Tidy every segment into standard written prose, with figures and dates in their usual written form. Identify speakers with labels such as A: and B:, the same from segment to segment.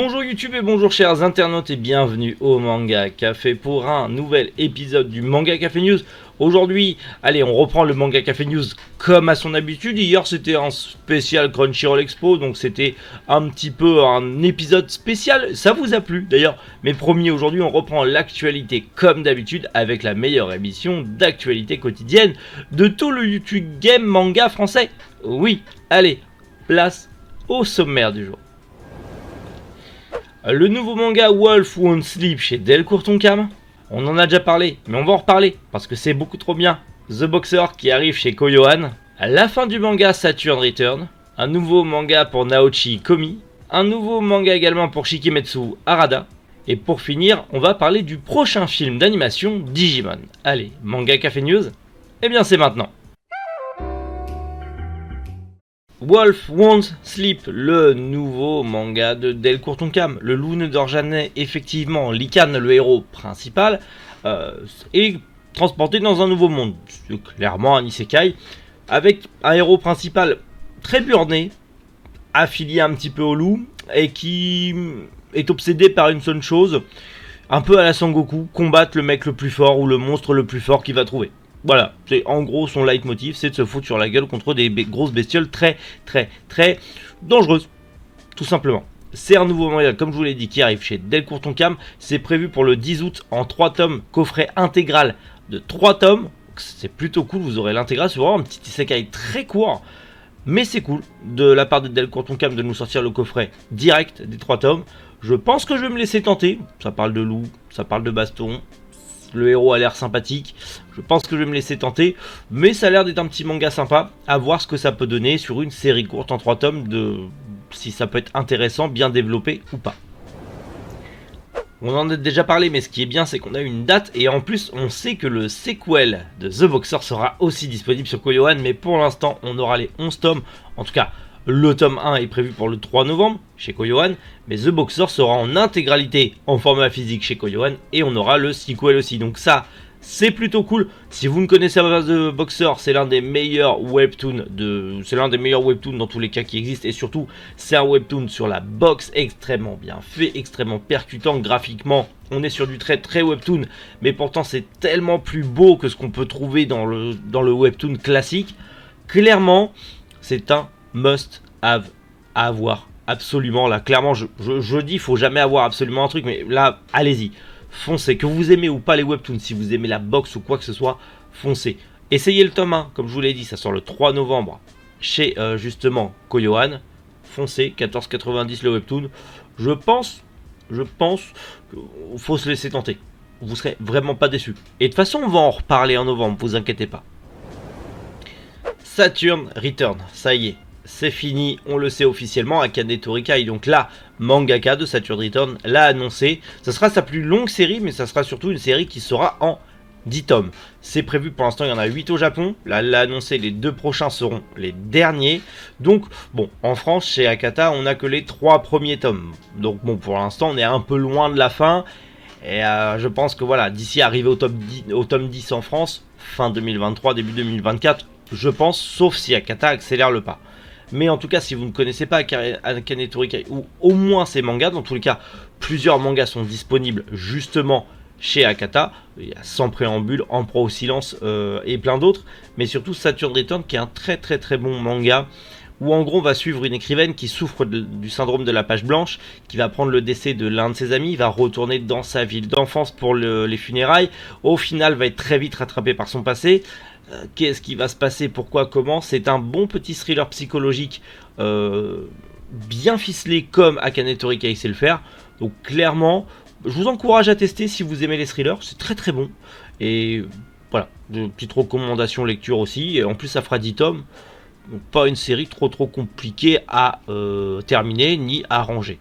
A: Bonjour YouTube et bonjour chers internautes et bienvenue au Manga Café pour un nouvel épisode du Manga Café News. Aujourd'hui, allez, on reprend le Manga Café News comme à son habitude. Hier c'était un spécial Crunchyroll Expo, donc c'était un petit peu un épisode spécial. Ça vous a plu d'ailleurs, mais promis, aujourd'hui on reprend l'actualité comme d'habitude avec la meilleure émission d'actualité quotidienne de tout le YouTube Game Manga français. Oui, allez, place au sommaire du jour. Le nouveau manga Wolf Won't Sleep chez Delcourt Tonkam. On en a déjà parlé, mais on va en reparler parce que c'est beaucoup trop bien. The Boxer qui arrive chez Koyohan. La fin du manga Saturn Return. Un nouveau manga pour Naoshi Komi. Un nouveau manga également pour Shikimetsu Harada. Et pour finir, on va parler du prochain film d'animation Digimon. Allez, Manga Café News, eh bien c'est maintenant. Wolf Won't Sleep, le nouveau manga de Delcourt Tonkam. Le loup ne dort jamais, effectivement. Likan, le héros principal, est transporté dans un nouveau monde. C'est clairement un isekai, avec un héros principal très burné, affilié un petit peu au loup, et qui est obsédé par une seule chose, un peu à la Sangoku, combattre le mec le plus fort ou le monstre le plus fort qu'il va trouver. Voilà, c'est en gros son leitmotiv, c'est de se foutre sur la gueule contre des grosses bestioles très dangereuses, tout simplement. C'est un nouveau manga, comme je vous l'ai dit, qui arrive chez Delcourt Tonkam. C'est prévu pour le 10 août en 3 tomes, coffret intégral de 3 tomes. C'est plutôt cool, vous aurez l'intégral, c'est vraiment un petit isekai très court. Mais c'est cool de la part de Delcourt Tonkam de nous sortir le coffret direct des 3 tomes. Je pense que je vais me laisser tenter, ça parle de loup, ça parle de baston. Le héros a l'air sympathique, je pense que je vais me laisser tenter, mais ça a l'air d'être un petit manga sympa, à voir ce que ça peut donner sur une série courte en 3 tomes, si ça peut être intéressant, bien développé ou pas. On en a déjà parlé, mais ce qui est bien, c'est qu'on a une date, et en plus, on sait que le sequel de The Boxer sera aussi disponible sur Koyohan, mais pour l'instant, on aura les 11 tomes, en tout cas, le tome 1 est prévu pour le 3 novembre chez Koyohan, mais The Boxer sera en intégralité en format physique chez Koyohan et on aura le sequel aussi. Donc ça, c'est plutôt cool. Si vous ne connaissez pas The Boxer, c'est l'un des meilleurs webtoons dans tous les cas qui existent, et surtout c'est un webtoon sur la boxe extrêmement bien fait, extrêmement percutant graphiquement. On est sur du très webtoon, mais pourtant c'est tellement plus beau que ce qu'on peut trouver dans le webtoon classique. Clairement, c'est un must have à avoir absolument. Là clairement je dis faut jamais avoir absolument un truc, mais là allez-y, foncez, que vous aimez ou pas les webtoons, si vous aimez la boxe ou quoi que ce soit, foncez. Essayez le tome 1, comme je vous l'ai dit, ça sort le 3 novembre chez justement Koyohan. Foncez, 14,90 le webtoon. Je pense qu'il faut se laisser tenter, vous serez vraiment pas déçus. Et de toute façon on va en reparler en novembre, vous inquiétez pas. Saturn Return, ça y est, c'est fini, on le sait officiellement. Akane Torikai, donc la mangaka de Saturn Return, l'a annoncé. Ça sera sa plus longue série, mais ça sera surtout une série qui sera en 10 tomes. C'est prévu pour l'instant, il y en a 8 au Japon. Là, elle l'a annoncé, les 2 prochains seront les derniers. Donc, bon, en France, chez Akata, on n'a que les 3 premiers tomes. Donc, bon, pour l'instant, on est un peu loin de la fin. Et je pense que voilà, d'ici arriver au tome 10 en France, fin 2023, début 2024, je pense, sauf si Akata accélère le pas. Mais en tout cas, si vous ne connaissez pas Akane Torikai, ou au moins ses mangas, dans tous les cas, plusieurs mangas sont disponibles justement chez Akata. Il y a Sans préambule, Empereur au silence et plein d'autres. Mais surtout Saturn Return, qui est un très bon manga, où en gros on va suivre une écrivaine qui souffre du syndrome de la page blanche, qui va prendre le décès de l'un de ses amis, va retourner dans sa ville d'enfance pour les funérailles. Au final, va être très vite rattrapé par son passé. Qu'est-ce qui va se passer, pourquoi, comment? C'est un bon petit thriller psychologique bien ficelé comme Akane Torikai sait le faire. Donc clairement, je vous encourage à tester si vous aimez les thrillers, c'est très bon. Et voilà, petite recommandation lecture aussi, et en plus ça fera 10 tomes. Donc pas une série trop compliquée à terminer ni à ranger.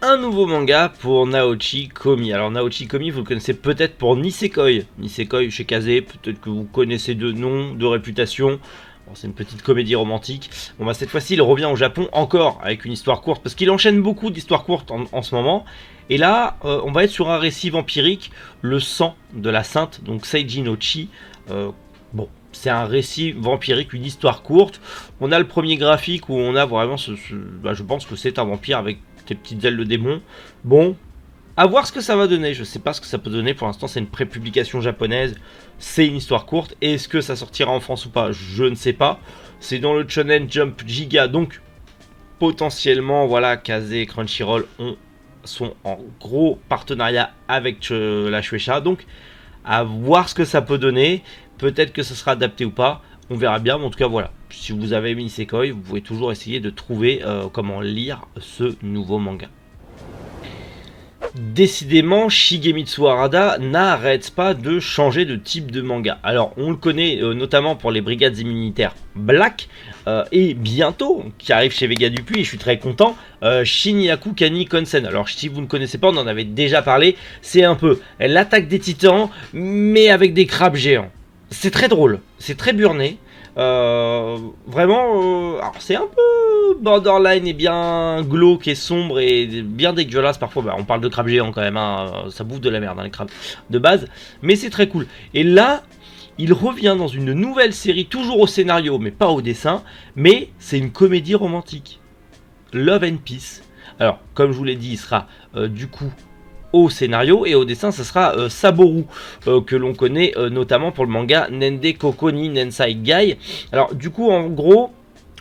A: Un nouveau manga pour Naoshi Komi. Alors Naoshi Komi, vous le connaissez peut-être pour Nisekoi. Nisekoi chez Kaze, peut-être que vous connaissez de nom, de réputation. Bon, c'est une petite comédie romantique. Bon bah cette fois-ci il revient au Japon encore avec une histoire courte, parce qu'il enchaîne beaucoup d'histoires courtes en ce moment. Et là on va être sur un récit vampirique, le sang de la sainte, donc Seiji no Chi. Bon, c'est un récit vampirique, une histoire courte. On a le premier graphique où on a vraiment bah, je pense que c'est un vampire avec des petites ailes de démon. Bon, à voir ce que ça va donner. Je sais pas ce que ça peut donner. Pour l'instant, c'est une pré-publication japonaise. C'est une histoire courte. Est-ce que ça sortira en France ou pas? Je ne sais pas. C'est dans le Shonen Jump Giga, donc potentiellement, voilà, Kaze et Crunchyroll sont en gros partenariat avec la Shueisha. Donc, à voir ce que ça peut donner. Peut-être que ça sera adapté ou pas. On verra bien. Mais en tout cas, voilà. Si vous avez aimé Isekai, vous pouvez toujours essayer de trouver comment lire ce nouveau manga. Décidément, Shigemitsu Harada n'arrête pas de changer de type de manga. Alors, on le connaît notamment pour les brigades immunitaires Black, et bientôt, qui arrive chez Vega Dupuis, et je suis très content, Shinyaku Kani Konsen. Alors, si vous ne connaissez pas, on en avait déjà parlé, c'est un peu l'attaque des titans, mais avec des crabes géants. C'est très drôle, c'est très burné. Vraiment, alors c'est un peu borderline et bien glauque et sombre et bien dégueulasse parfois. Bah, on parle de crabes géants quand même, hein, ça bouffe de la merde, hein, les crabes de base, mais c'est très cool. Et là, il revient dans une nouvelle série, toujours au scénario, mais pas au dessin, mais c'est une comédie romantique. Love and Peace. Alors, comme je vous l'ai dit, il sera du coup au scénario, et au dessin ce sera Saboru, que l'on connaît notamment pour le manga Nende Koko ni Nensai Gai. Alors du coup, en gros,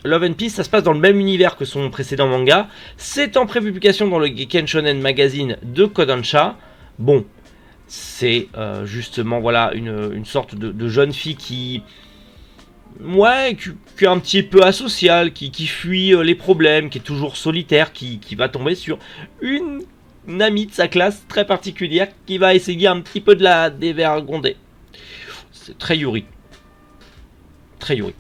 A: Love and Peace, ça se passe dans le même univers que son précédent manga. C'est en pré-publication dans le Geiken Shonen Magazine de Kodansha. Bon, c'est justement, voilà, une sorte de jeune fille qui... Ouais, qui est un petit peu asociale, qui fuit les problèmes, qui est toujours solitaire, qui va tomber sur une amie de sa classe très particulière qui va essayer un petit peu de la dévergonder. C'est très Yuri. Très Yuri.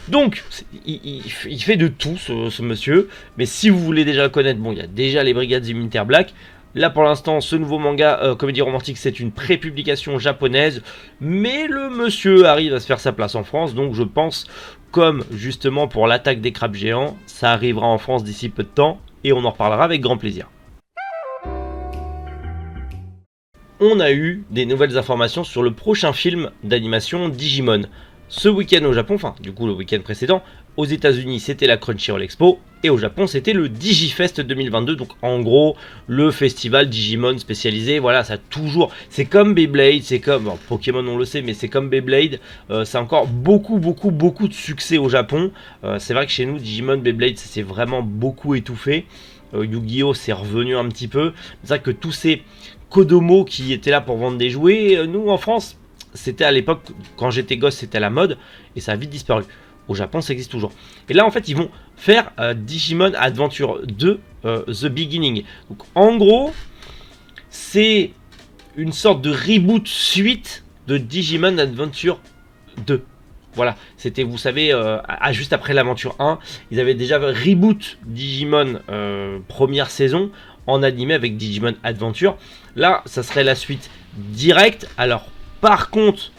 A: Donc, il fait de tout, ce monsieur. Mais si vous voulez déjà le connaître, bon, il y a déjà les Brigades Immunitaires Black. Là, pour l'instant, ce nouveau manga comédie romantique, c'est une pré-publication japonaise. Mais le monsieur arrive à se faire sa place en France. Donc, je pense, comme justement pour l'attaque des crabes géants, ça arrivera en France d'ici peu de temps. Et on en reparlera avec grand plaisir. On a eu des nouvelles informations sur le prochain film d'animation Digimon. Ce week-end au Japon, enfin du coup le week-end précédent, aux États-Unis c'était la Crunchyroll Expo, et au Japon c'était le Digifest 2022, donc en gros le festival Digimon spécialisé. Voilà, ça toujours, c'est comme Beyblade, c'est comme bon, Pokémon on le sait, mais c'est comme Beyblade, c'est encore beaucoup de succès au Japon. C'est vrai que chez nous Digimon, Beyblade, ça s'est vraiment beaucoup étouffé. Yu-Gi-Oh c'est revenu un petit peu. C'est vrai que tous ces Kodomo qui étaient là pour vendre des jouets, nous en France c'était à l'époque, quand j'étais gosse, c'était à la mode, et ça a vite disparu. Au Japon, ça existe toujours. Et là, en fait, ils vont faire Digimon Adventure 2, The Beginning. Donc, en gros, c'est une sorte de reboot suite de Digimon Adventure 2. Voilà, c'était, vous savez, juste après l'aventure 1, ils avaient déjà reboot Digimon première saison en animé avec Digimon Adventure. Là, ça serait la suite directe. Alors, par contre,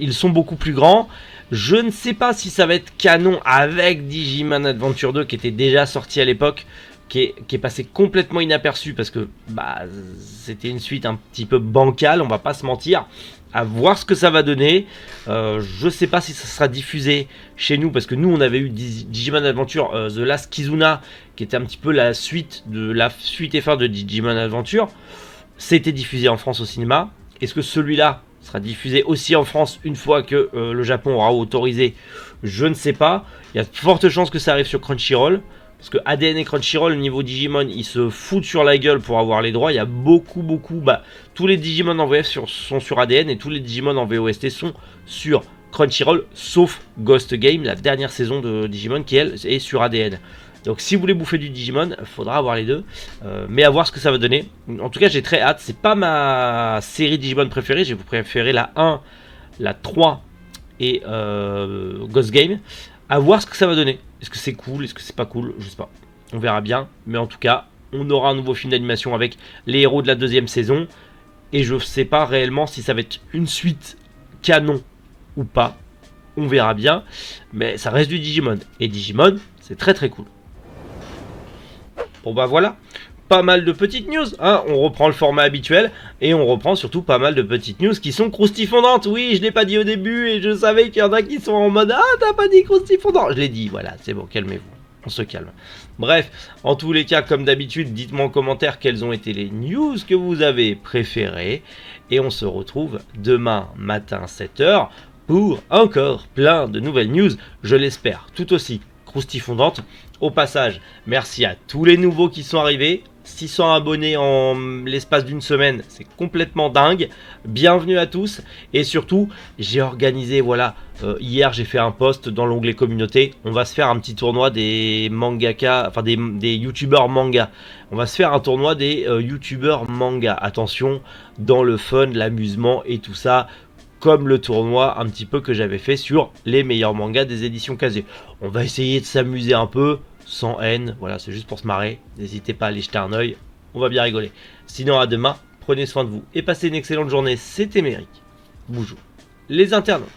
A: ils sont beaucoup plus grands. Je ne sais pas si ça va être canon avec Digimon Adventure 2 qui était déjà sorti à l'époque, qui est passé complètement inaperçu parce que bah, c'était une suite un petit peu bancale, on va pas se mentir. À voir ce que ça va donner. Je sais pas si ça sera diffusé chez nous, parce que nous on avait eu Digimon Adventure The Last Kizuna, qui était un petit peu la suite et fin de Digimon Adventure. C'était diffusé en France au cinéma. Est-ce que celui-là sera diffusé aussi en France une fois que le Japon aura autorisé? Je ne sais pas. Il y a de fortes chances que ça arrive sur Crunchyroll, parce que ADN et Crunchyroll, au niveau Digimon, ils se foutent sur la gueule pour avoir les droits. Il y a beaucoup, bah, tous les Digimon en VF sont sur ADN, et tous les Digimon en VOST sont sur Crunchyroll, sauf Ghost Game, la dernière saison de Digimon, qui elle est sur ADN. Donc si vous voulez bouffer du Digimon, il faudra avoir les deux, mais à voir ce que ça va donner. En tout cas, j'ai très hâte. C'est pas ma série Digimon préférée, j'ai préféré la 1, la 3 et Ghost Game. À voir ce que ça va donner. Est-ce que c'est cool, est-ce que c'est pas cool, je sais pas. On verra bien, mais en tout cas, on aura un nouveau film d'animation avec les héros de la deuxième saison. Et je sais pas réellement si ça va être une suite canon ou pas. On verra bien, mais ça reste du Digimon. Et Digimon, c'est très très cool. Bon bah voilà, pas mal de petites news, hein. On reprend le format habituel et on reprend surtout pas mal de petites news qui sont croustifondantes. Oui, je l'ai pas dit au début et je savais qu'il y en a qui sont en mode ah t'as pas dit croustifondant. Je l'ai dit, voilà, c'est bon, calmez-vous, on se calme. Bref, en tous les cas, comme d'habitude, dites-moi en commentaire quelles ont été les news que vous avez préférées et on se retrouve demain matin 7h pour encore plein de nouvelles news, je l'espère, tout aussi croustifondantes. Au passage, merci à tous les nouveaux qui sont arrivés. 600 abonnés en l'espace d'une semaine, c'est complètement dingue. Bienvenue à tous. Et surtout, j'ai organisé, voilà, hier j'ai fait un post dans l'onglet communauté. On va se faire un petit tournoi des mangaka, enfin des youtubeurs manga. On va se faire un tournoi des youtubeurs manga. Attention, dans le fun, l'amusement et tout ça. Comme le tournoi un petit peu que j'avais fait sur les meilleurs mangas des éditions Kazé. On va essayer de s'amuser un peu, sans haine, voilà, c'est juste pour se marrer. N'hésitez pas à aller jeter un oeil, on va bien rigoler. Sinon à demain, prenez soin de vous et passez une excellente journée, c'était Méric. Bonjour les internautes.